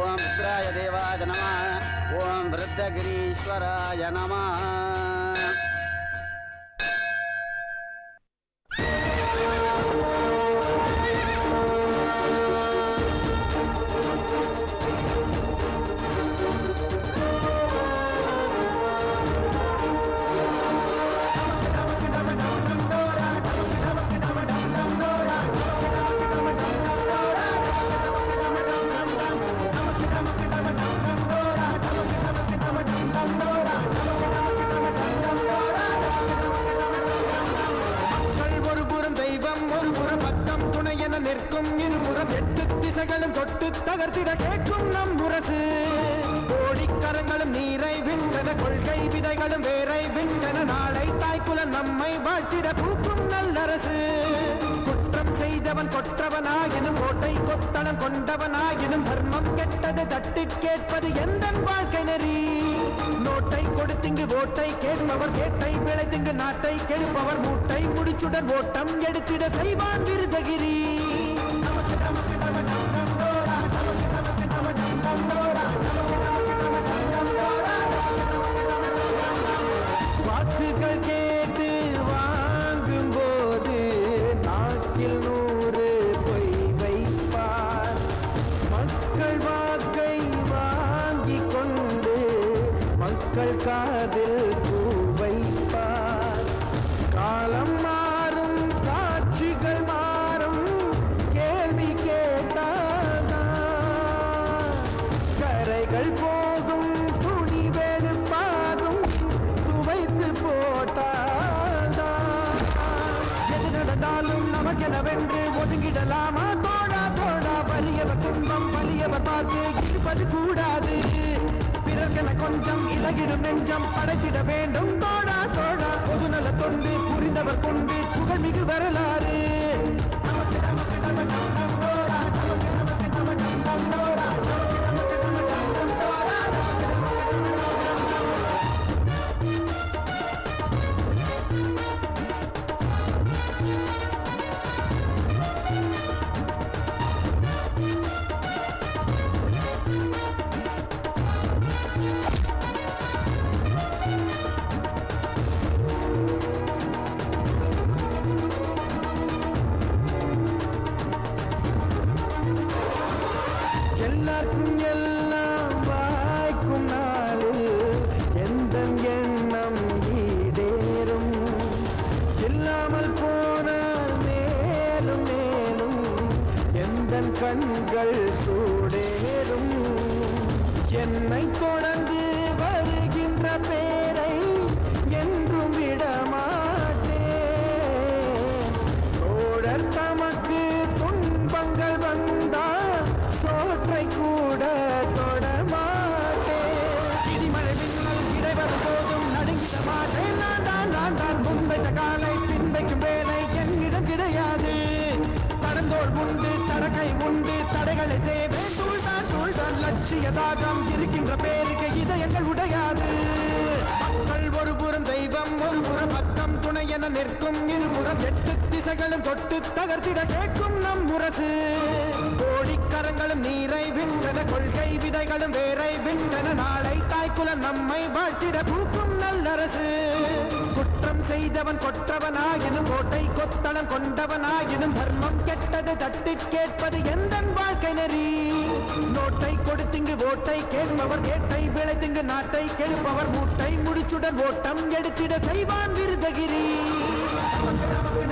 ஓம் ருத்ராய தேவாய நமः ஓம் விருத்தகிரீஸ்வராய நமः தொட்டு தகர்த்திட கேட்கும் நம் முரசு கோடிக்கரங்களும் நீரை விண்டன கொள்கை விதைகளும் வேரை விண்டன நாளை தாய்க்குல நம்மை வாழ்த்திட பூக்கும் நல்லரசு குற்றம் செய்தவன் கொற்றவனாயினும் ஓட்டை கொத்தளம் கொண்டவனாயினும் தர்மம் கெட்டது தட்டி கேட்பது எந்த வாழ்க்கை நெறி நோட்டை கொடுத்திங்கு ஓட்டை கேட்பவர் கேட்டை விளைத்திங்கு நாட்டை கெடுப்பவர் மூட்டை முடிச்சுடன் ஓட்டம் எடுத்திட செய்வான் விருதகிரி வாக்குகள் கேட்டு வாங்கும் போது நாக்கில் 100 பொய் வைப்பார் மக்கள் வாக்கை வாங்கி கொண்டு மக்கள் காதில் பூ வைப்பார் காலம் மாறும் காட்சிகள் மாறும் கேள்வி கேட்டால்தான் கரைகள் போகும் துணி வெறுப்பாகும் துவைத்து போட்டால்தான் எது நடந்தாலும் நமக்கெனவென்று ஒதுங்கிடலாமா தோடா தோடா வலியவர் துன்பம் வலியவர் பார்த்து இருப்பது கூடாது பிறர்கென கொஞ்சம் இலகிடும் நெஞ்சம் படைத்திட வேண்டும் தோடா தோடா பொதுநல தொண்டு புரிந்தவர் கொண்டு புகழ்மிகு வரலாறு எல்லாருக்கும் எல்லாம் வாய்க்கும் நாளில் எந்த எண்ணம் ஈடேறும் இல்லாமல் போனால் மேலும் மேலும் எந்த கண்கள் சூடேறும் என்னை தொடர்ந்து வருகின்ற பேரை என்றும் விடமாட்டேன் தோழர் தமக்கு துன்பங்கள் வந்தால் சோற்றை கூட தொடமாட்டேன் இடிமழை மின்னல் இடைவரும் போதும் நடுங்கிட மாட்டேன் நான் தான் முன்வைத்த காலை பின்வைக்கும் வேலை என்னிடம் கிடையாது தடந்தோள் உண்டு தடக்கை உண்டு தடைகளை தேவை தூள்தான் லட்சிய தாகம் இருக்கின்ற பேருக்கு இதயங்கள் உடையாது மக்கள் ஒரு புறம் தெய்வம் ஒரு புறம் பக்கம் துணை என நிற்கும் இருபுறம் 8 திசைகளும் தொட்டு தகர்த்திட கேட்கும் நம் முரசு கோடிக்கரங்களும் நீரை விண்டன கொள்கை விதைகளும் வேரை விண்டன நாளை தாய்க்குல நம்மை வாழ்த்திட பூக்கும் நல்லரசு குற்றம் செய்தவன் கொற்றவனாயினும் கோட்டை கொத்தளம் கொண்டவனாயினும் தர்மம் கெட்டது தட்டி கேட்பது எந்த வாழ்க்கை நெறி நோட்டை கொடுத்திங்கு ஓட்டை கேட்பவர் கேட்டை விளைத்திங்கு நாட்டை கெடுப்பவர் மூட்டை முடிச்சுடன் ஓட்டம் எடுத்திட செய்வான் விருதகிரி நமக்கு